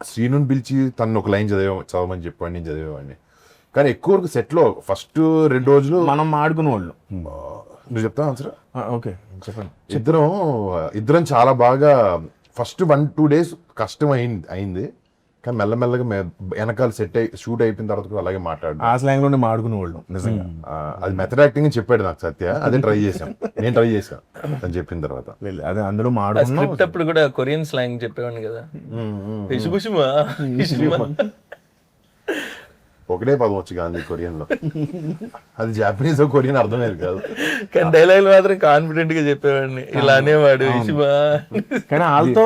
శ్రీనుని పిలిచి తను ఒక లైన్ చదవమని చెప్పాడు, నేను చదివేవాడిని. కానీ ఎక్కువ వరకు సెట్లో ఫస్ట్ 2 రోజులు మనం ఆడుకునే వాళ్ళు. నువ్వు చెప్తావు ఆన్సర్? ఓకే చెప్పండి. ఇద్దరం చాలా బాగా ఫస్ట్ 1-2 days కష్టం అయింది. కానీ మెల్లమెల్లగా వెనకాల షూట్ అయిపోయిన తర్వాత కూడా అలాగే మాట్లాడు. ఆ స్లాంగ్ లోనే ఆడుకునే వాళ్ళు నిజంగా. అది మెథడ్ యాక్టింగ్ చెప్పాడు నాకు సత్య, అదే ట్రై చేశాను, నేను ట్రై చేశాను అని చెప్పిన తర్వాత. అదే అందులో స్క్రిప్ట్ అప్పుడు కూడా కొరియన్ స్లాంగ్ చెప్పేవాడిని కదా. ఒకటే పదం వచ్చి గాంధీ కొరియన్ లో, అది జాపనీస్ కొరియన్ అర్థమయ్యేది కాదు. కానీ డైలాగ్ మాత్రం కాన్ఫిడెంట్ గా చెప్పేవాడిని, ఇలా అనేవాడు ఇషిమా. కానీ వాళ్ళతో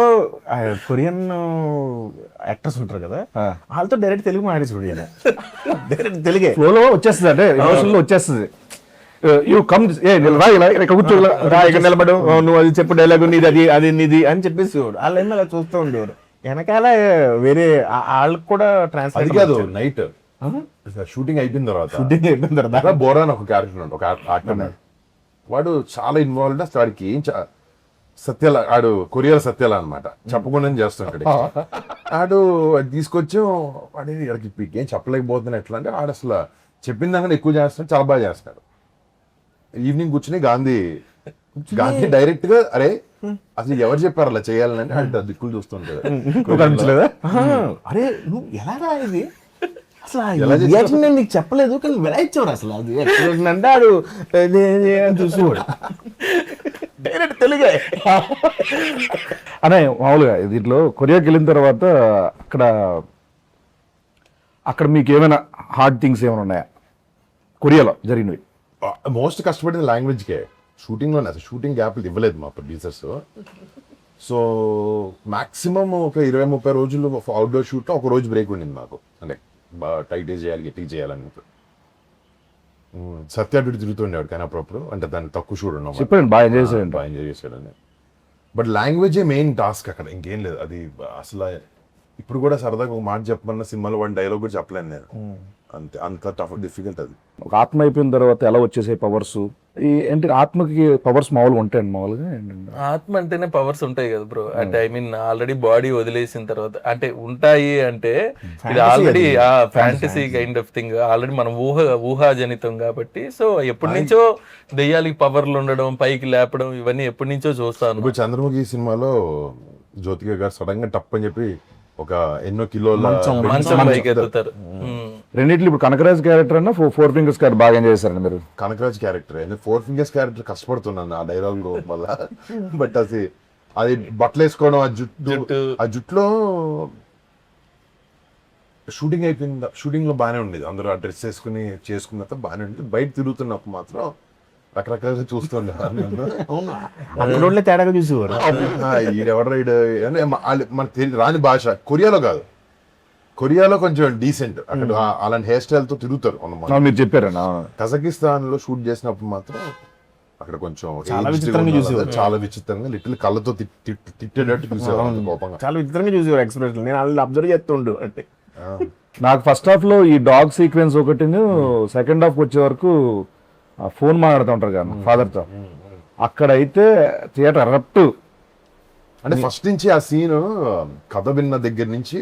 కొరియన్ యాక్టర్స్ ఉంటారు కదా, వాళ్ళతో డైరెక్ట్ తెలుగు మాట్లాడేసి డైరెక్ట్ తెలుగే ఫ్లోలో వచ్చేస్తుంది, అంటే ఎమోషన్లో వచ్చేస్తుంది. యూ కమ్ రా ఇలా కూర్చో రా ఇక్కడ నిలబడు, నువ్వు అది చెప్పు డైలాగ్ నీది, అది నీది అని చెప్పేసి వాళ్ళు ఏమో అలా చూస్తూ ఉండేవారు. వెనకాల వేరే వాళ్ళకి కూడా ట్రాన్స్ఫర్ కాదు. నైట్ షూటింగ్ అయిపోయిన తర్వాత బోరా అని ఒక క్యారెక్టర్ ఉంటాడు, ఒక యాక్టర్, వాడు చాలా ఇన్వాల్వ్డ్. అసలు వాడికి ఏం సత్యాల, ఆడు కొరియర్ సత్యాల అనమాట, చెప్పకుండా చేస్తుంటాడు. ఆడు తీసుకొచ్చి వాడి వాడికి ఏం చెప్పలేకపోతున్నా ఎట్లా అంటే, ఆడు అసలు చెప్పిన దానికంటే ఎక్కువ చేస్తాడు, చాలా బాగా చేస్తాడు. ఈవినింగ్ కూర్చుని గాంధీ డైరెక్ట్ గా అరే అసలు ఎవరు చెప్పారు అలా చేయాలని అంటే దిక్కులు చూస్తుంటాడు. అరే నువ్వు ఎలా రా ఇది అసలు నేను నీకు చెప్పలేదు కానీ ఎలా ఇచ్చేవాడు అసలు అది అంటే ఆడు చూసేవాడు డైరెక్ట్ తెలుగే. అనే మామూలుగా దీంట్లో కొరియాకి వెళ్ళిన తర్వాత అక్కడ మీకు ఏమైనా హార్డ్ థింగ్స్ ఏమైనా ఉన్నాయా కొరియాలో జరిగినవి? మోస్ట్ కష్టపడింది లాంగ్వేజ్కే. షూటింగ్లోనే అసలు షూటింగ్ గ్యాప్లు ఇవ్వలేదు మా ప్రొడ్యూసర్స్. సో మాక్సిమం ఒక 20-30 రోజులు అవుట్డోర్ షూట్లో ఒక రోజు బ్రేక్ ఉండింది మాకు, అంటే టైట్ చేయాలి, గట్టిగా చేయాలని. సత్యాడు తిరుగుతుండేవాడు కానీ అప్పుడప్పుడు, అంటే దాన్ని తక్కువ షూట్ ఉన్నాం, చెప్పండి బాగా ఎంజాయ్ చేశాడని. బట్ లాంగ్వేజే మెయిన్ టాస్క్ అక్కడ, ఇంకేం లేదు. అది అసలు ఇప్పుడు కూడా సరదాగా ఒక మాట చెప్పమన్న సినిమాలో వాడి డైలాగ్ కూడా చెప్పలేను నేను, అంతే అంత టఫ్ డిఫికల్ట్ అది. ఒక ఆత్మ అయిపోయిన తర్వాత ఎలా వచ్చేసాయి పవర్స్? ఏంటి ఆత్మకి పవర్స్ మామూలుగా ఉంటాయండి? మామూలుగా ఆత్మ అంటేనే పవర్స్ ఉంటాయి కదా బ్రో. అంటే ఐ మీన్ ఆల్రెడీ బాడీ వదిలేసిన తర్వాత అంటే ఉంటాయి అంటే ఇది already fantasy kind of thing, already మనం ఊహాజనితం కాబట్టి. సో ఎప్పటి నుంచో దెయ్యాలకి పవర్లు ఉండడం, పైకి లేపడం, ఇవన్నీ ఎప్పటి నుంచో చూస్తాను. ఇప్పుడు చంద్రముఖి సినిమాలో జ్యోతిక గారు సడన్ గా టప్ అని చెప్పి ఒక ఎన్నో కిలోల మంచం పైకి ఎత్తుతారు. రెండింటిలో ఇప్పుడు కనకరాజ్ క్యారెక్టర్ అన్న 4 fingers క్యారెక్టర్ బాగా ఎంజాయ్ చేశారండి మీరు? కనకరాజ్ క్యారెక్టర్ 4 fingers క్యారెక్టర్ కష్టపడుతున్నాను ఆ డైలాగ్ వల్ల. బట్ అది బట్టలు వేసుకోవడం, ఆ జుట్టులో షూటింగ్ అయిపోయింది. షూటింగ్ లో బాగానే ఉండేది, అందరూ ఆ డ్రెస్ వేసుకుని చేసుకున్న బాగానే ఉండేది. బయట తిరుగుతున్నప్పుడు మాత్రం రకరకాలుగా చూస్తుండే తేడాగా చూసేవారు. ఎవరు రైడ్ మనకు రాని భాష. కొరియాలో కాదు, కొరియాలో కొంచెం డీసెంట్, అక్కడ అలాంటి హెయిర్ స్టైల్ తో తిరుగుతారు. మీరు చెప్పారన్నా. కజకిస్తాన్ లో షూట్ చేసినప్పుడు మాత్రం అక్కడ కొంచెం చాలా విచిత్రంగా లిటిల్ కళ్ళతో తిట్టేటట్టు చూసేవారు, కోపంగా చాలా విచిత్రంగా చూసేవారు ఎక్స్ప్రెషన్. నేను వాళ్ళని అబ్జర్వ్ చేస్తుండు అంటే. నాకు ఫస్ట్ హాఫ్ లో ఈ డాగ్ సీక్వెన్స్ ఒకటి, సెకండ్ హాఫ్ వచ్చే వరకు ఫోన్ మాట్లాడుతూ ఉంటారు కదా ఫాదర్తో, అక్కడైతే థియేటర్ అరప్ట్. అంటే ఫస్ట్ నుంచి ఆ సీన్ కథ విన్న దగ్గర నుంచి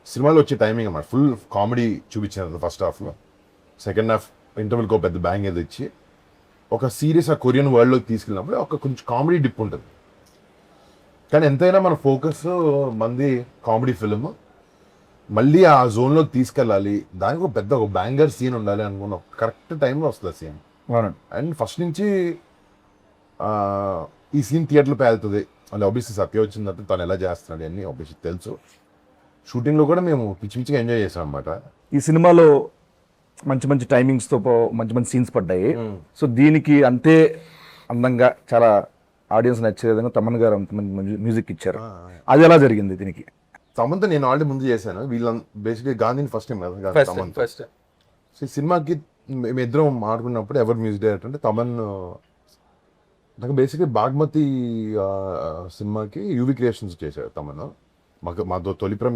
సినిమాలో వచ్చే టైమింగ్ అన్నమాట. ఫుల్ కామెడీ చూపించారు ఫస్ట్ హాఫ్ లో. సెకండ్ హాఫ్ ఇంటర్వెల్కి ఒక పెద్ద బ్యాంగ్ ఏదో ఇచ్చి ఒక సీరియస్ ఆ కొరియన్ వరల్డ్లోకి తీసుకెళ్ళినప్పుడు ఒక కొంచెం కామెడీ డిప్ ఉంటుంది. కానీ ఎంతైనా మన ఫోకస్ మంది కామెడీ ఫిల్మ్, మళ్ళీ ఆ జోన్లోకి తీసుకెళ్ళాలి, దానికి ఒక పెద్ద ఒక బ్యాంగర్ సీన్ ఉండాలి అనుకున్న కరెక్ట్ టైంలో వస్తుంది సీన్. అండ్ ఫస్ట్ నుంచి ఈ సీన్ థియేటర్లో పేలుతుంది. మళ్ళీ ఆబ్వియస్లీ సత్య వచ్చిందంటే తను ఎలా చేస్తున్నాడు అన్నీ ఆబ్వియస్లీ తెలుసు. షూటింగ్లో కూడా మేము పిచ్చి పిచ్చిగా ఎంజాయ్ చేసాం అనమాట. ఈ సినిమాలో మంచి మంచి టైమింగ్స్తో మంచి మంచి సీన్స్ పడ్డాయి. సో దీనికి అంతే అందంగా చాలా ఆడియన్స్ నచ్చే విధంగా తమన్ గారు అంత మంచి మ్యూజిక్ ఇచ్చారు. అది ఎలా జరిగింది దీనికి? తమన్తో నేను ఆల్రెడీ ముందు చేశాను. వీళ్ళ బేసిక్గా గాంధీని ఫస్ట్ టైం కదా తమన్. సో సినిమాకి మేమిద్దరం మాట్లాడుకున్నప్పుడు ఎవరు మ్యూజిక్ డైరెక్టర్ అంటే తమన్. నాకు బేసిక్గా బాగ్మతి సినిమాకి యూవి క్రియేషన్స్ చేశాడు తమన్. మాతో తొలిప్రం.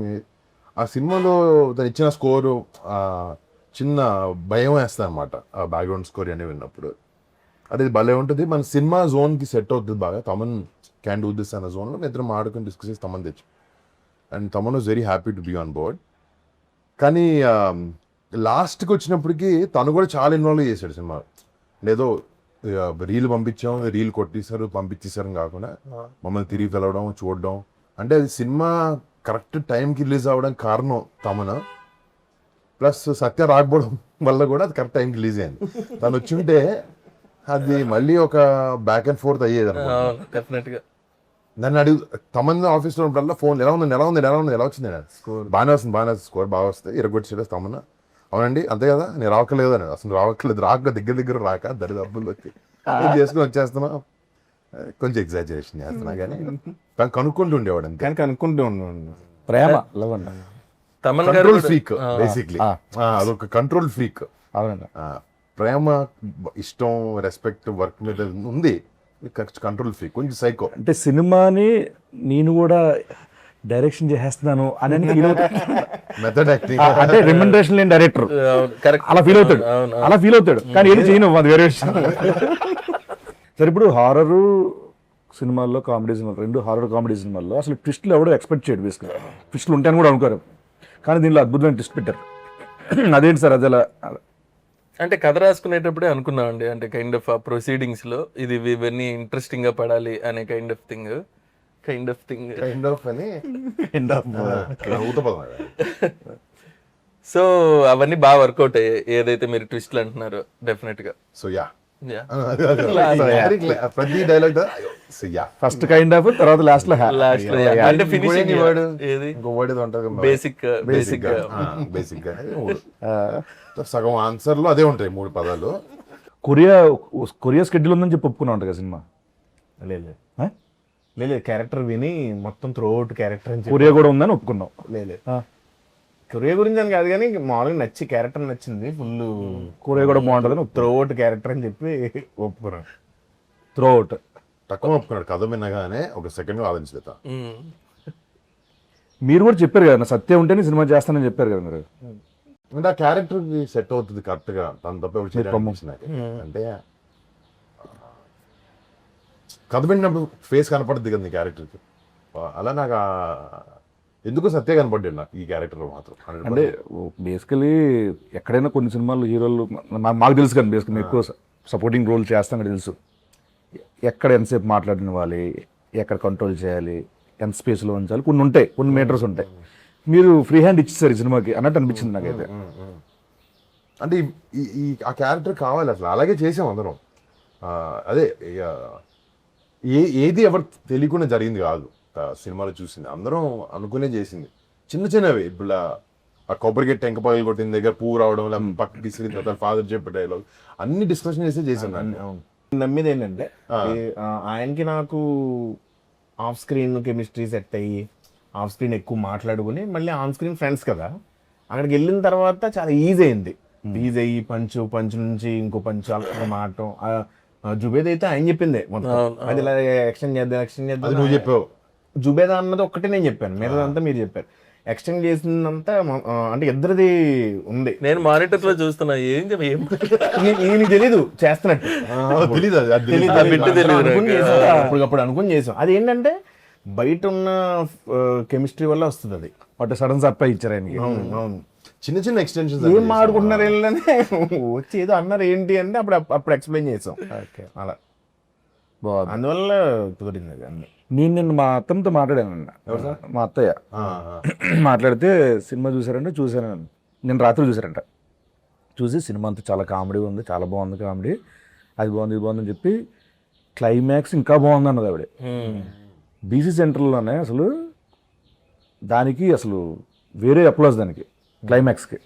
ఆ సినిమాలో తను ఇచ్చిన స్కోరు చిన్న భయం వేస్తుంది అనమాట, ఆ బ్యాక్గ్రౌండ్ స్కోర్ అని విన్నప్పుడు. అది భలే ఉంటుంది, మన సినిమా జోన్కి సెట్ అవుతుంది బాగా. తమన్ క్యాన్ డూ దిస్ అన్న జోన్లో మేము ఇద్దరం ఆడుకుని డిస్కస్ చేసి తమన్ తెచ్చు. And Thaman was very happy to be on board. కానీ లాస్ట్కి వచ్చినప్పటికీ తను కూడా చాలా ఇన్వాల్వ్ చేశాడు సినిమా. లేదో రీల్ పంపించాం, రీల్ కొట్టేశారు పంపించేశారు కాకుండా మమ్మల్ని తిరిగి పిలవడం చూడడం. అంటే అది సినిమా కరెక్ట్ టైంకి రిలీజ్ అవ్వడం కారణం తమన, ప్లస్ సత్య రాకపోవడం వల్ల కూడా అది కరెక్ట్ టైంకి రిలీజ్ అయింది. తను వచ్చి ఉంటే అది మళ్ళీ ఒక బ్యాక్ అండ్ ఫోర్త్ అయ్యేది అనమాట. డెఫినెట్ గా నన్ను అడుగు తమన్నా ఆఫీస్లో ఉన్నప్పుడల్లా ఫోన్ ఎలా వచ్చింది బాగానే వస్తుంది స్కోర్ బాగా వస్తుంది ఇరగొచ్చేది తమన్నా. అవునండి అంతే కదా, నేను రావట్లేదు అని. అసలు రాక దగ్గర రాక దరిదబ్బులు వచ్చి చేసుకుని వచ్చేస్తున్నా. కొంచెం ఎగ్జాజరేషన్ చేస్తున్నా కానీ తను కనుక్కుంటూ ఉండేవాడు అంతే. కానీ అనుకుంటూ ఉన్నాను ప్రేమ లవ్ అండి. తమన్ గారు కంట్రోల్ ఫ్రీక్ బేసిక్లీ, అదొక కంట్రోల్ ఫ్రీక్. అవునండి. ప్రేమ, ఇష్టం, రెస్పెక్ట్, వర్క్ మీద ఉంది, కంట్రోల్ ఫ్రీక్, కొంచెం సైకో. అంటే సినిమాని నేను కూడా డైరెక్షన్ చేసేస్తున్నాను అని ఫీల్ అవుతాడు. మెథడ్ యాక్టింగ్ అంటే రెమ్యునరేషన్ లేని డైరెక్టర్ కరెక్ట్ అలా ఫీల్ అవుతాడు కానీ ఏది చేయను, అది వేరే విషయం. సరే, ఇప్పుడు హారర్ సినిమాల్లో కామెడీ సినిమాలు, 2 హారర్ కామెడీ సినిమాల్లో అసలు ట్విస్ట్లు ఎవడో ఎక్స్పెక్ట్ చేయడు. బేసిక్గా ట్విస్ట్లు ఉంటాయని కూడా అనుకోరు, కానీ దీనిలో అద్భుతమైన ట్విస్ట్ పెట్టారు. అదేంటి సార్ అది అలా? అంటే కథ రాసుకునేటప్పుడే అనుకున్నామండి, అంటే కైండ్ ఆఫ్ ఆ ప్రొసీడింగ్స్ లో ఇవన్నీ ఇంట్రెస్టింగ్ గా పడాలి అనే కైండ్ ఆఫ్ థింగ్ అని ఊతపదం. సో అవన్నీ బాగా వర్కౌట్ అయ్యాయి, ఏదైతే మీరు ట్విస్ట్లు అంటున్నారో డెఫినెట్ గా. సో యా ప్రతి డైలాగ్ ఫస్ట్ కైండ్ ఆఫ్, తర్వాత లాస్ట్ లో లాస్ట్ అంటే ఫినిషింగ్ ఏది ఇంకో వర్డ్ ఏదో ఉంటుంది బేసిక్ బేసిక్ సగం ఆన్సర్ లో అదే ఉంటాయి 3 పదాలు. కొరియా స్కెడ్యూల్ ఉందని చెప్పి ఒప్పుకున్నా ఉంటుంది కదా సినిమా. లేదు క్యారెక్టర్ విని మొత్తం త్రూ అవుట్ క్యారెక్టర్ అని కొరియా కూడా ఉందని ఒప్పుకున్నాం. లేదు కొరియా గురించి అని కాదు కానీ మామూలుగా క్యారెక్టర్ నచ్చింది ఫుల్. కొరియా కూడా బాగుంటుందని త్రూ అవుట్ క్యారెక్టర్ అని చెప్పి ఒప్పుకున్నాను. త్రూ అవుట్ తక్కువ ఒప్పుకున్నాడు. కథ వినగానే ఒక సెకండ్ ఆలోచించలేత. మీరు కూడా చెప్పారు కదా, సత్యం ఉంటేనే సినిమా చేస్తానని చెప్పారు కదా మీరు. అంటే ఆ క్యారెక్టర్ సెట్ అవుతుంది కరెక్ట్ గా, తను తప్ప అంటే కథ విన్నప్పుడు ఫేస్ కనపడుతుంది కదా నీ క్యారెక్టర్కి. అలా నాకు ఎందుకు సత్య కనపడ్డాడు నాకు ఈ క్యారెక్టర్ మాత్రం. అంటే బేసికలీ ఎక్కడైనా కొన్ని సినిమాలు హీరోలు మాకు తెలుసు కానీ బేసికలీ ఎక్కువ సపోర్టింగ్ రోల్ చేస్తాం కదా తెలుసు. ఎక్కడ ఎంతసేపు మాట్లాడినవ్వాలి, ఎక్కడ కంట్రోల్ చేయాలి, ఎంత స్పేస్లో ఉంచాలి, కొన్ని ఉంటాయి, కొన్ని మీటర్స్ ఉంటాయి. మీరు ఫ్రీ హ్యాండ్ ఇచ్చేసారు ఈ సినిమాకి అన్నట్టు అనిపించింది నాకైతే. అంటే ఈ ఆ క్యారెక్టర్ కావాలి అసలు, అలాగే చేసాం అందరం. అదే ఏది ఎవరు తెలియకుండా జరిగింది కాదు సినిమాలో చూసింది, అందరం అనుకునే చేసింది. చిన్నవి ఇప్పుడు ఆ కొబ్బరికెట్ టెంక పగలు కొట్టిన దగ్గర పువ్వు రావడం, పక్కకి తీసుకెళ్ళిన తర్వాత ఫాదర్ చెప్పే డైలాగ్ అన్ని డిస్కషన్ చేసే చేసాను. నమ్మేది ఏంటంటే ఆయనకి నాకు ఆఫ్ స్క్రీన్ కెమిస్ట్రీ సెట్ అయ్యి ఆఫ్ స్క్రీన్ ఎక్కువ మాట్లాడుకుని మళ్ళీ ఆన్ స్క్రీన్ ఫ్రెండ్స్ కదా, అక్కడికి వెళ్ళిన తర్వాత చాలా ఈజీ అయింది. ఈజీ అయ్యి పంచు నుంచి ఇంకో పంచు అలా మాటం. జుబేద్ అయితే ఆయన చెప్పిందే మొత్తం, అది ఇలా ఎక్స్టెండ్ చేద్దాం నువ్వు చెప్పావు. జుబేదా అన్నది ఒక్కటే నేను చెప్పాను, మిగతాదంతా మీరు చెప్పారు. ఎక్స్టెండ్ చేసిందంతా అంటే ఇద్దరిది ఉంది. నేను మానిటర్ లో చూస్తున్నా, నీకు తెలీదు చేస్తున్నట్టు, అప్పుడు అనుకుని చేసాం. అది ఏంటంటే బయట ఉన్న కెమిస్ట్రీ వల్ల వస్తుంది అది. వాటి సడన్ సర్ప్రైజ్ ఇచ్చారు ఆయనకి. అవును, చిన్న ఎక్స్టెన్షన్స్ ఏం మాడుకుంటున్నారు ఏంటంటే వచ్చి ఏదో అన్నారు ఏంటి అంటే అప్పుడు ఎక్స్ప్లెయిన్ చేసాం. అలా బాగుంది, అందువల్ల కుదిరింది అది అన్ని. నిన్న మా అత్తమ్మతో మాట్లాడాను, మా అత్తయ్య మాట్లాడితే సినిమా చూసారంటే చూసాను, నేను రాత్రి చూసారంట. చూసి సినిమా అంతా చాలా కామెడీ ఉంది, చాలా బాగుంది కామెడీ, అది బాగుంది ఇది బాగుంది అని చెప్పి క్లైమాక్స్ ఇంకా బాగుంది అన్నది ఆవిడ. బీసీ సెంటర్లోనే అసలు దానికి అసలు వేరే అప్లాస్ దానికి క్లైమాక్స్కి,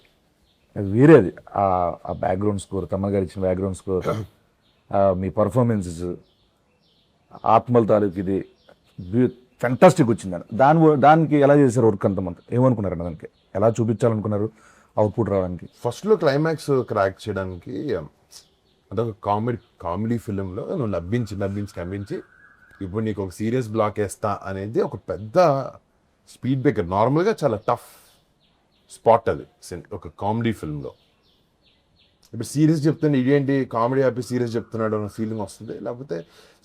అది వేరే. అది ఆ బ్యాక్గ్రౌండ్ స్కోర్, తమ్మన్ గారు ఇచ్చిన బ్యాక్గ్రౌండ్ స్కోర్, మీ పర్ఫార్మెన్సెస్, ఆత్మల తాలూకు ఇది ఫెంటాస్టిక్ వచ్చింది. దానికి ఎలా చేశారు వర్క్ అంతమంది, ఏమనుకున్నారండి దానికి, ఎలా చూపించాలనుకున్నారు అవుట్పుట్ రావడానికి? ఫస్ట్లో క్లైమాక్స్ క్రాక్ చేయడానికి అదొక కామెడీ ఫిలింలో నువ్వు నవ్వించి ఇప్పుడు నీకు ఒక సీరియస్ బ్లాక్ వేస్తా అనేది ఒక పెద్ద స్పీడ్ బ్రేకర్. నార్మల్గా చాలా టఫ్ స్పాట్ అది ఒక కామెడీ ఫిల్మ్లో. ఇప్పుడు సీరియస్ చెప్తుంటే ఇదేంటి కామెడీ ఆపి సీరియస్ చెప్తున్నాడు అన్న ఫీలింగ్ వస్తుంది. లేకపోతే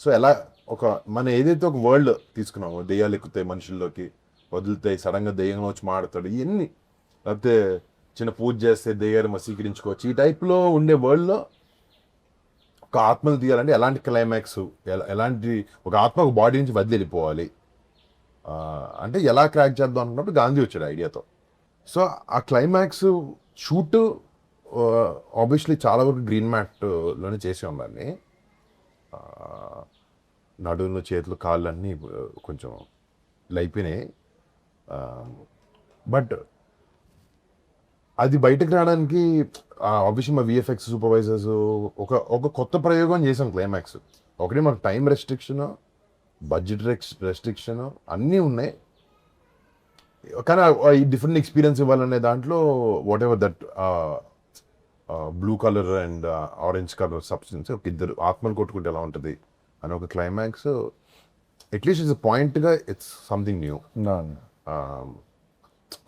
సో ఎలా ఒక మనం ఏదైతే ఒక వరల్డ్ తీసుకున్నామో, దెయ్యాలు ఎక్కుతాయి మనుషుల్లోకి, వదులుతాయి, సడన్గా దెయ్యంగా వచ్చి మాడతాడు, ఇవన్నీ, లేకపోతే చిన్న పూజ చేస్తే దెయ్యాలు వశీకరించుకోవచ్చు, ఈ టైప్లో ఉండే వరల్డ్లో ఒక ఆత్మను తీయాలంటే ఎలాంటి క్లైమాక్స్, ఎలాంటి ఒక ఆత్మ ఒక బాడీ నుంచి వదిలి వెళ్ళిపోవాలి అంటే ఎలా క్రాక్ చేద్దాం అనుకున్నప్పుడు గాంధీ వచ్చాడు ఐడియాతో. సో ఆ క్లైమాక్స్ షూట్ ఆబ్వియస్లీ చాలా వరకు గ్రీన్ మ్యాట్లోనే చేసి ఉండాలి. నడుములు, చేతులు, కాళ్ళు అన్నీ కొంచెం లైపోయినాయి. బట్ అది బయటకు రావడానికి ఆబ్వియస్లీ మా విఎఫ్ఎక్స్ సూపర్వైజర్స్ ఒక కొత్త ప్రయోగం చేసాం క్లైమాక్స్. ఒకటి మనకు టైం రెస్ట్రిక్షన్, బడ్జెట్ రెస్ట్రిక్షన్ అన్నీ ఉన్నాయి, కానీ ఈ డిఫరెంట్ ఎక్స్పీరియన్స్ ఇవ్వాలనే దాంట్లో what ever that blue colour and orange colour substance, ఒక ఇద్దరు ఆత్మలు కొట్టుకుంటే ఎలా ఉంటుంది అని ఒక క్లైమాక్స్. అట్లీస్ట్ ఇట్స్ పాయింట్గా ఇట్స్ సంథింగ్ న్యూ.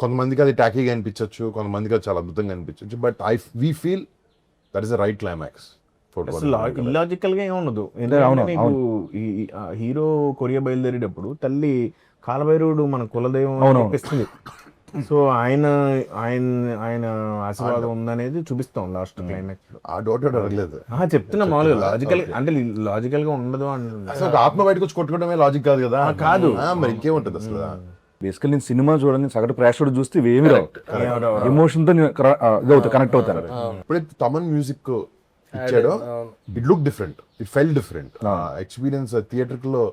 కొంతమందికి అది టాకీగా అనిపించవచ్చు, కొంతమందికి అది చాలా అద్భుతంగా అనిపించవచ్చు, but we feel that is the right climax. Illogical గా ఏముండదు. హీరో కొరియా బయలుదేరేటప్పుడు తల్లి కాలభైరవుడు మన కులదైవం అనిపిస్తుంది. సో ఆయన ఆయన ఆయన ఆశీర్వాదం ఉందనేది చూపిస్తాం లాస్ట్ క్లైమాక్స్. ఆ డౌట్ అడగలేదు, చెప్తున్నా మామూలుగా లాజికల్ అంటే లాజికల్ గా ఉండదు అంటే అసలు ఆత్మ బయటకు వచ్చి కొట్టుకోవడమే లాజిక్ కాదు కదా. కాదు, మరి ఇంకేముంటుంది అసలు. బేసికల్ నేను సినిమా చూడండి, సగటు ప్రేక్షకుడు చూస్తే ఏమి రావు, ఎమోషన్ తో కనెక్ట్ అవుతారు. ఎప్పుడైతే తమన్ మ్యూజిక్ ఇచ్చాడో it look different, it fell different. Experience theatre లో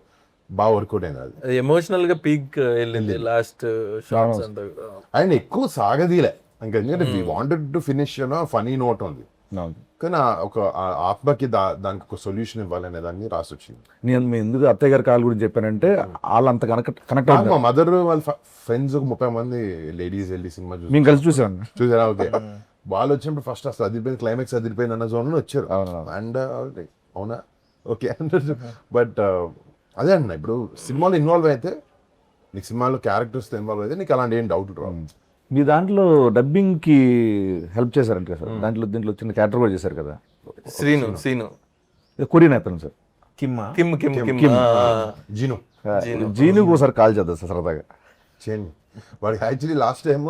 బాగా వర్కౌట్ అయింది. అది ఎమోషనల్ గా పీక్ వెళ్ళింది లాస్ట్ షాట్స్ అంతా. ఆయన ఎక్కువ సాగదీలే, ఇంకా ఎందుకంటే we wanted to finish funny note ఉంది, కానీ ఒక ఆత్మకి దానికి ఒక సొల్యూషన్ ఇవ్వాలనే దాన్ని రాసి వచ్చింది. నేను ఎందుకు అత్తయ్య గారి కాల్ గురించి చెప్పానంటే వాళ్ళంత కనెక్ట్ మా మదర్ వాళ్ళ ఫ్రెండ్స్ ఒక 30 మంది లేడీస్ వెళ్ళి సినిమా మేము కలిసి చూసాను. చూసారా? ఓకే. వాళ్ళు వచ్చినప్పుడు ఫస్ట్ అసలు అదిరిపోయింది, క్లైమాక్స్ అదిరిపోయింది అన్న జోన్లో వచ్చారు. అండ్ అవునా ఓకే. బట్ అదే అన్న, ఇప్పుడు సినిమాలో ఇన్వాల్వ్ అయితే నీకు సినిమాలో క్యారెక్టర్స్తో ఇన్వాల్వ్ అయితే నీకు అలాంటి ఏం డౌట్ రావు. మీ దాంట్లో డబ్బింగ్ కి హెల్ప్ చేశారంట కదా సార్, దీంట్లో చిన్న క్యారెక్టర్ కూడా చేశారు కదా, సీను కొరియన్ అతను సార్, జీనుకు ఒకసారి కాల్ చేద్దాం సార్ సరదాగా. చేయండి. వాడికి యాక్చువల్లీ లాస్ట్ టైం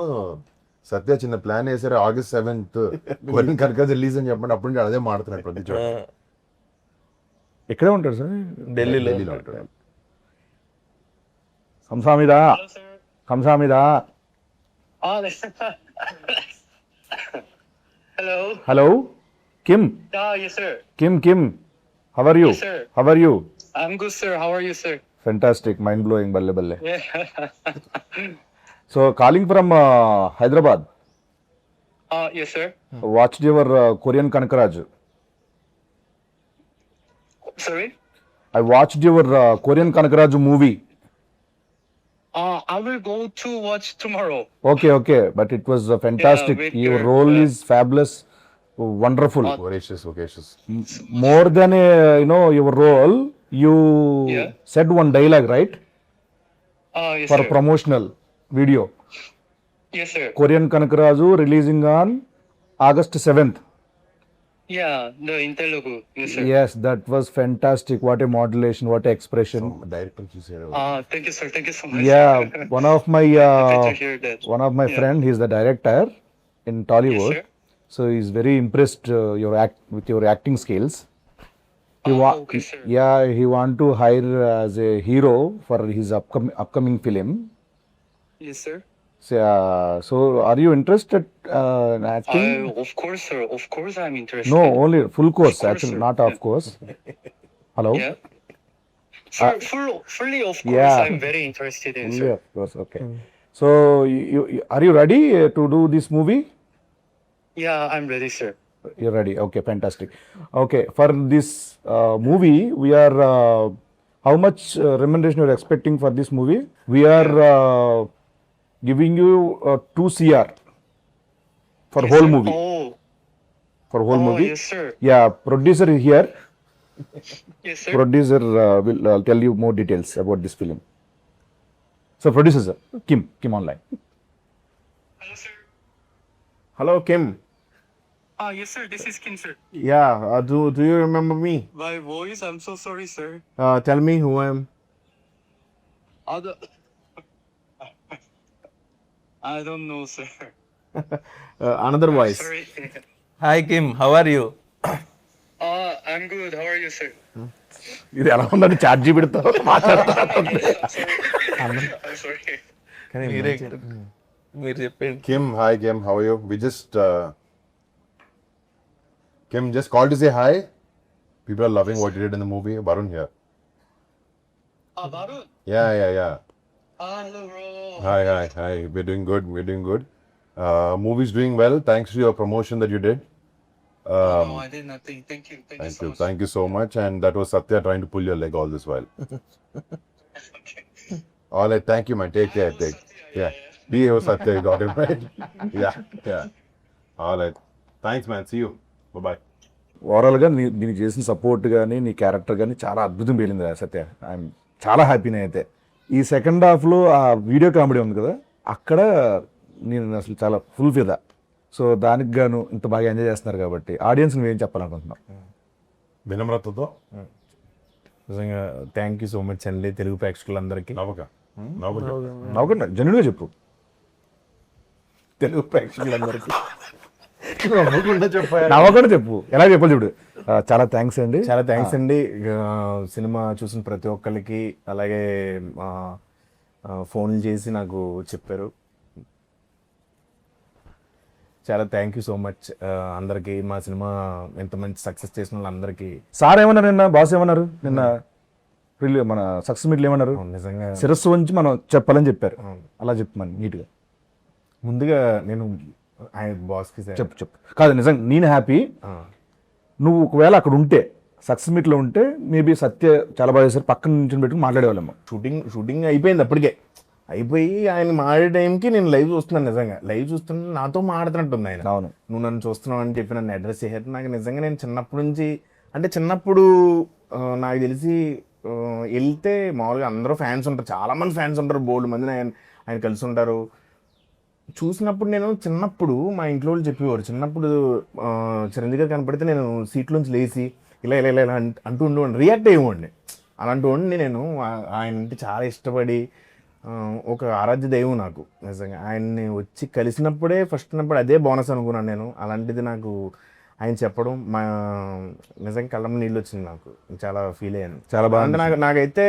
సత్య చిన్న ప్లాన్ వేసారు, August 7th కొరియన్ కనక రిలీజ్ అని చెప్పండి, అప్పుడు నుంచి అదే మాడుతున్నాడు ప్రతి చోట. ఎక్కడే ఉంటాడు సార్? ఢిల్లీలో ఉంటాడు. కంసామిదా కంసామిదా. Hello, Kim. Yes, sir. Kim. How are you? Yes, sir. How are you? I'm good, sir. How are you, sir? Fantastic, mind blowing, balle. Yeah. So, calling from Hyderabad. Yes, sir. Watched your Korean Kanakaraj. Sorry? I watched your Korean Kanakaraj movie. I will go to watch tomorrow. Okay, but it was fantastic. with Your your, role is fabulous, wonderful. Voracious. More than your role, you Yeah. said one dialogue, right? Yes, For sir. promotional video. Yes, sir. Korean Kanakaraju releasing on August 7th. Yeah, in Telugu. Yes, sir. Yes, that was fantastic. What a modulation, what a expression. Director చూసారు. Thank you, sir. Thank you so much. Yeah, one of my Happy to hear that. friend, he's the director in Tollywood. Yes, sir. So he's very impressed with your acting skills. Okay, sir. Yeah, he want to hire as a hero for his upcoming film. Yes, sir. So are you interested in acting? Of course, sir. Of course, I'm interested. No, only full course, course, actually, sir. not of course. Hello? Yeah. Sir, fully, of course, Yeah. I'm very interested in, Fully, sir. of course, okay. So you are you ready to do this movie? Yeah, I'm ready, sir. You're ready. Okay, fantastic. Okay, for this movie, we are how much remuneration you're expecting for this movie? We are giving you 2 CR for Yes, whole sir. movie. For whole movie. Yes, sir. Yeah, producer is here. Yes, sir. Producer will tell you more details about this film. So producer sir, Kim online. Hello, sir. Hello Kim. Yes, sir. This is Kin, sir. Yeah, do you remember me? My voice, I'm so sorry, sir. Tell me who I am. Other... I don't know, sir. Another voice. Sorry. Hi Kim, how are you? I'm good. How are you, sir? ఇది ఎలా ఉందని chat జీబీతో I'm sorry. మీరు చెప్పండి. Kim, hi Kim, how are you? We just Kim just called to say hi. People are loving what you did in the movie. Varun here. Varun. Yeah. Hello, bro. Hi. We're doing good. Movie's doing well thanks to your promotion that you did. No, I did nothing. Thank you so much. Thank you so much. And that was Satya trying to pull your leg all this while. Okay. All right, thank you, man. Take care. Yeah. Be here, Satya. You got it right. Yeah. All right. Thanks, man. See you. Bye. ఓవరాల్గా నీకు చేసిన support కానీ నీ character కానీ చాలా అద్భుతం పేలింది సత్య. I'm చాలా హ్యాపీనే అయితే. ఈ సెకండ్ హాఫ్లో ఆ వీడియో కామెడీ ఉంది కదా, అక్కడ నేను అసలు చాలా ఫుల్ ఫిదా. సో దానికి గాను ఇంత బాగా ఎంజాయ్ చేస్తున్నారు కాబట్టి ఆడియన్స్ నువ్వేం చెప్పాలనుకుంటున్నావు? వినమ్రతతో నిజంగా థ్యాంక్ యూ సో మచ్ అండి తెలుగు ప్రేక్షకులందరికీ. నవ్వకుండా జెన్యున్గా చెప్పు. తెలుగు ప్రేక్షకులందరికీ నవ్వకుండా చెప్పు, ఎలా చెప్పాలి చూడు. చాలా థ్యాంక్స్ అండి. చాలా థ్యాంక్స్ అండి. సినిమా చూసిన ప్రతి ఒక్కరికి, అలాగే ఫోన్లు చేసి నాకు చెప్పారు. చాలా థ్యాంక్ యూ సో మచ్ అందరికీ. మా సినిమా ఎంత మంచి సక్సెస్ చేసిన వాళ్ళందరికీ. సార్ ఏమన్నారు నిన్న, బాస్ ఏమన్నారు నిన్న మన సక్సెస్ మీట్లు ఏమన్నారు? నిజంగా శిరస్సు వంచి మనం చెప్పాలని చెప్పారు. అలా చెప్తున్నాను నీట్గా. ముందుగా నేను ఆయన బాస్కి చెప్పు కాదు, నిజంగా నేను హ్యాపీ. నువ్వు ఒకవేళ అక్కడ ఉంటే, సక్సెస్ మీట్లో ఉంటే మేబీ సత్య చాలా బాగా చేశారు, పక్కన నుంచి పెట్టుకుని మాట్లాడేవాళ్ళము. షూటింగ్ అయిపోయింది, అప్పటికే అయిపోయి ఆయన మాడే టైంకి నేను లైవ్ చూస్తున్నాను. నిజంగా లైవ్ చూస్తున్నా నాతో మాడుతున్నట్టుంది ఆయన. అవును, నువ్వు నన్ను చూస్తున్నావు అని చెప్పి నన్ను అడ్రస్ చేశారు. నాకు నిజంగా నేను చిన్నప్పటి నుంచి, అంటే చిన్నప్పుడు నాకు తెలిసి వెళ్తే మామూలుగా అందరూ ఫ్యాన్స్ ఉంటారు, చాలా మంది ఫ్యాన్స్ ఉంటారు, బోల్డ్ మంది ఆయన కలిసి ఉంటారు. చూసినప్పుడు నేను చిన్నప్పుడు మా ఇంట్లో వాళ్ళు చెప్పేవారు, చిన్నప్పుడు చిరంజీవి గారు కనపడితే నేను సీట్లోంచి లేచి ఇలా ఇలా ఇలా అంటూ ఉండేవాడిని, రియాక్ట్ అయ్యేవాడిని. అలాంటి వాడిని నేను. ఆయన అంటే చాలా ఇష్టపడి ఒక ఆరాధ్య దైవం నాకు. నిజంగా ఆయన్ని వచ్చి కలిసినప్పుడే ఫస్ట్ ఉన్నప్పుడు అదే బోనస్ అనుకున్నాను నేను. అలాంటిది నాకు ఆయన చెప్పడం నిజంగా కళ్ళ నీళ్ళు వచ్చింది. నాకు చాలా ఫీల్ అయ్యాను, చాలా బాగా. అంటే నాకైతే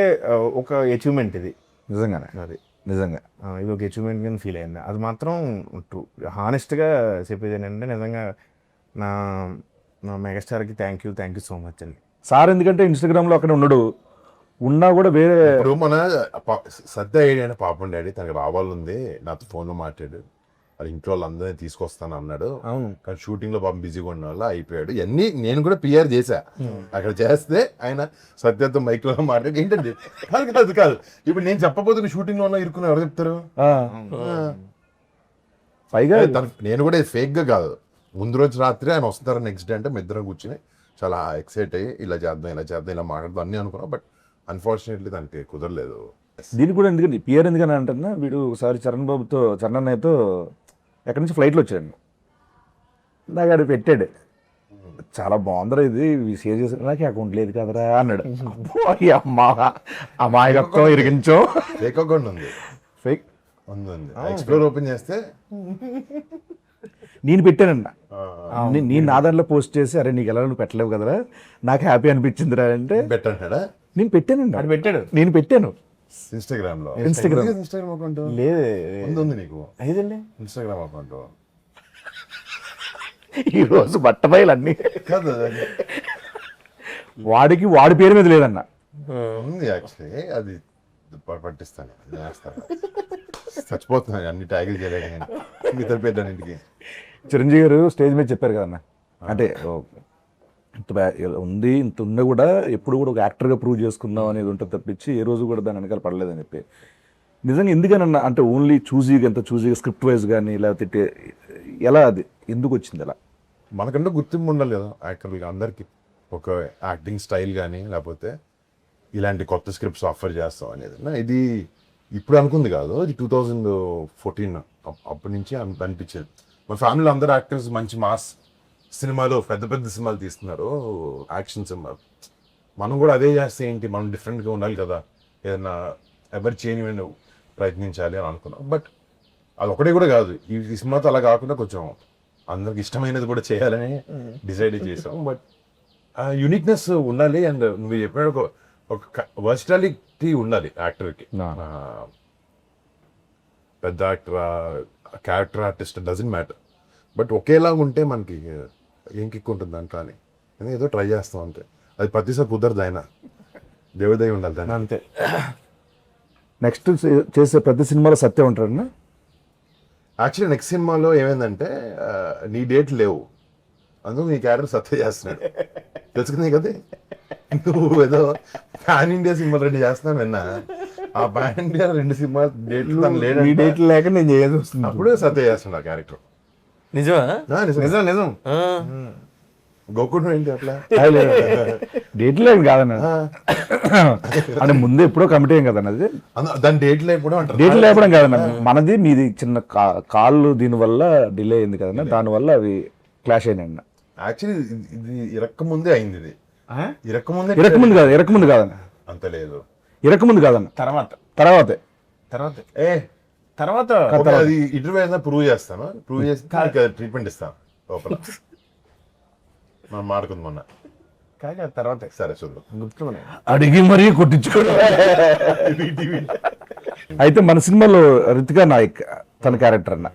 ఒక అచీవ్మెంట్ ఇది నిజంగానే. అది నిజంగా ఇది ఒక అచీవ్మెంట్ కింద ఫీల్ అయింది. అది మాత్రం హానెస్ట్గా చెప్పేది ఏంటంటే నిజంగా నా మెగాస్టార్కి థ్యాంక్ యూ సో మచ్ అండి. సార్ ఎందుకంటే ఇన్స్టాగ్రామ్లో అక్కడ ఉండడు, ఉన్నా కూడా వేరే. ఇప్పుడు మన సత్య ఏడైనా పాపం డాడీ తనకి రావాలంది, నాతో ఫోన్లో మాట్లాడు, అది ఇంట్లో వాళ్ళందరినీ తీసుకొస్తాను అన్నాడు. అవును, కానీ షూటింగ్ లో పాపం బిజీగా ఉన్న వల్ల అయిపోయాడు. ఇవన్నీ నేను కూడా పిఆర్ చేశా. అక్కడ చేస్తే ఆయన సత్యతో మైక్ లో మాట్లాడి ఏంటండి కాదు ఇప్పుడు నేను చెప్పబోతున్న షూటింగ్ లో ఇరుక్కున్నా ఎవరు చెప్తారు? పైగా నేను కూడా ఫేక్ గా కాదు, ముందు రోజు రాత్రి ఆయన వస్తారు, నెక్స్ట్ డే అంటే మీ ఇద్దరం కూర్చుని చాలా ఎక్సైట్ అయ్యి ఇలా చేద్దాం ఇలా మాట్లాడదాం అన్నీ అనుకున్నాం. బట్ అన్ఫార్చునేట్లీ దానికి కుదరలేదు. దీనికి కూడా ఎందుకంటే పిఆర్ ఎందుకని అంటున్నా, వీడు ఒకసారి చరణ్ అన్నయ్యతో ఎక్కడి నుంచి ఫ్లైట్లో వచ్చాడు, నాకు అది పెట్టాడు, చాలా బాగుందిరా ఇది షేర్ చేసి, నాకు అకౌంట్ లేదు కదరా అన్నాడు. అమాయకత్వం ఇరిగించో. ఫేక్ అకౌంట్ ఉంది, ఫేక్ ఉంది. ఎక్స్ప్లోర్ ఓపెన్ చేస్తే నేను పెట్టానన్న, నేను నా దాంట్లో పోస్ట్ చేసి, అరే నీకు ఎలా నువ్వు పెట్టలేవు కదరా, నాకు హ్యాపీ అనిపించిందిరా అంటే పెట్టాడా. నేను పెట్టానండి, అది పెట్టాడు, నేను పెట్టాను ఇన్స్టాగ్రామ్ లో. ఇన్స్టాగ్రామ్ అకౌంట్ లేదు ఉంది నీకు? ఐదండి ఇన్స్టాగ్రామ్ అకౌంట్ ఈ రోజు బట్టబయలు అన్ని కాదు, వాడి పేరు మీద లేదన్న, ఉంది యాక్చువల్లీ. అది పట్టిస్తాను, చేస్తాను. చచ్చిపోతున్నాను అన్ని ట్యాగిల్ చేయలేక మిగతా పెట్టాను. చిరంజీవి గారు స్టేజ్ మీద చెప్పారు కదన్న, అంటే ఇంత ఉన్నా కూడా ఎప్పుడు కూడా ఒక యాక్టర్గా ప్రూవ్ చేసుకుందాం అనేది ఉంటుంది తప్పించి ఏ రోజు కూడా దాని వెనకాల పడలేదని చెప్పి. నిజంగా ఎందుకనన్నా అంటే ఓన్లీ ఎంత చూజీగా స్క్రిప్ట్ వైజ్ కానీ లేకపోతే ఎలా, అది ఎందుకు వచ్చింది అలా? మనకంటే గుర్తింపు ఉండాలి కదా యాక్టర్లుగా, అందరికీ ఒక యాక్టింగ్ స్టైల్ కానీ లేకపోతే ఇలాంటి కొత్త స్క్రిప్ట్స్ ఆఫర్ చేస్తాం అనేది. ఇది ఇప్పుడు అనుకుంది కాదు, ఇది 2014 అప్పటి నుంచి అనిపించేది. మన ఫ్యామిలీలో అందరు యాక్టర్స్ మంచి మాస్ సినిమాలు పెద్ద పెద్ద సినిమాలు తీస్తున్నారు, యాక్షన్ సినిమాలు. మనం కూడా అదే చేస్తే ఏంటి, మనం డిఫరెంట్గా ఉండాలి కదా, ఏదైనా ఎవరు చేయని ప్రయత్నించాలి అని అనుకున్నాం. బట్ అది ఒకటే కూడా కాదు, ఈ సినిమాతో అలా కాకుండా కొంచెం అందరికి ఇష్టమైనది కూడా చేయాలని డిసైడ్ చేసాం. బట్ యూనిక్నెస్ ఉండాలి, అండ్ నువ్వు చెప్పిన ఒక వర్సిటాలిటీ ఉండాలి యాక్టర్కి. పెద్ద actor, character artist doesn't matter, but ఒకేలాగా ఉంటే మనకి ఏం కిక్ ఉంటుంది దాంట్లో అని ఏదో ట్రై చేస్తాం అంతే. అది ప్రతిసారి కుదరదు, ఆయన దేవదయ ఉండాలి దాన్ని. అంతే. నెక్స్ట్ చేసే ప్రతి సినిమాలో సత్యం ఉంటారన్న. యాక్చువల్లీ నెక్స్ట్ సినిమాలో ఏమైందంటే నీ డేట్ లేవు, అందుకు నీ క్యారెక్టర్ సత్య చేస్తున్నాడు. తెలుసుకునే కదా, నువ్వు ఏదో పాన్ ఇండియా సినిమాలు 2 చేస్తున్నాను విన్నా, ఆ పాన్ ఇండియా 2 సినిమాలు డేట్లు తను ఈ లేడంటే డేట్ లేక నేను చేయాల్సి వస్తుంది. అప్పుడే సత్య చేస్తున్నాడు ఆ క్యారెక్టర్. నిజమా? నిజం నిజం. ఆ. గోకుడు ఏంటి అట్లా డేట్లో ఏం కాదన్న, అంటే ముందే ఎప్పుడో కమిటీ ఏం కదన్న అది. దాని డేట్ లేకపోవడం అంటారు. డేట్లు లేపడం కాదన్న, మనది మీది చిన్న కాళ్ళు దీనివల్ల డిలే అయింది కదన్న, దానివల్ల అవి క్లాష్ అయినాయి అన్న. యాక్చువల్లీ ఇది ఇరక్కముందే అయింది, ఇది ఇరక్కముందే. ఇరకముందు కాదన్న, అంత లేదు, ఇరకముందు కాదన్న, తర్వాతే తర్వాత ఓకే, అది ఇంటర్వ్యూ అయినా ప్రూవ్ చేస్తాను, ప్రూవ్ చేసి ట్రీట్మెంట్ ఇస్తాను లోపల. మనం మాడుకుంది మొన్న. తర్వాత సరే చూద్దాం. గుర్తున్నాను. అడిగి మరీ కొట్టించుకోవడం. అయితే మన సినిమాలో రితికా నాయక్ తన క్యారెక్టర్ అన్న,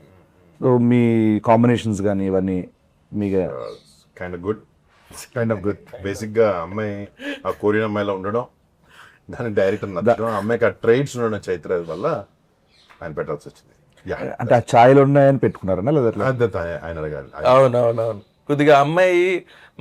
సో మీ కాంబినేషన్స్ కానీ ఇవన్నీ మీకు కైండ్ ఆఫ్ గుడ్. బేసిక్ గా అమ్మాయి ఆ కొరియన్ అమ్మాయిలో ఉండడం, దాని డైరెక్టర్ నచ్చడం, ఆ అమ్మాయికి ఆ ట్రైట్స్ ఉండడం చైత్ర వల్ల ఆయన పెట్టాల్సి వచ్చింది. అంటే ఆ ఛాయలు ఉన్నాయని పెట్టుకున్నారన్న, లేదా ఎట్లా? ఆయన అడగాలి. అవునవునవును. కొద్దిగా అమ్మాయి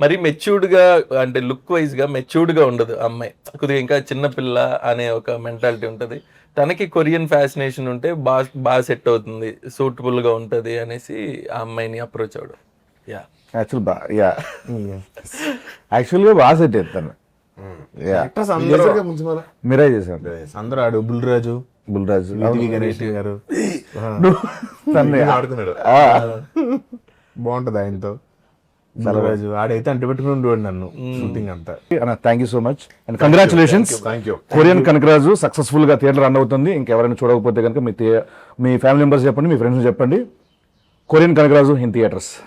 మరి మెచ్యూర్డ్ గా, అంటే లుక్ వైజ్ గా మెచ్యూర్డ్ గా ఉండదు అమ్మాయి, కొద్దిగా ఇంకా చిన్నపిల్ల అనే ఒక మెంటాలిటీ ఉంటది. తనకి కొరియన్ ఫ్యాసినేషన్ ఉంటే బాగా సెట్ అవుతుంది, సూటబుల్ గా ఉంటది అనేసి ఆ అమ్మాయిని అప్రోచ్ అవడం. యా, యాక్చువల్గా బాగా సెట్ చేస్తాను. యాక్టర్స్ అందరూ మీరే చేశాను. అందరూ ఆడు బుల్రాజు గణేష్ గారు ఆడుతున్నాడు. బాగుంటది ఆయనతో. బలరాజు ఆడైతే అంటి పెట్టుకుని ఉండేవాడు నన్ను షూటింగ్ అంతా. Thank you so much and congratulations. Thank you. Korean Kanakaraju successful గా థియేటర్ రన్ అవుతుంది. ఇంకెవరైనా చూడకపోతే కనుక మీ ఫ్యామిలీ మెంబర్స్ చెప్పండి, మీ ఫ్రెండ్స్ చెప్పండి. Korean Kanakaraju in theatres.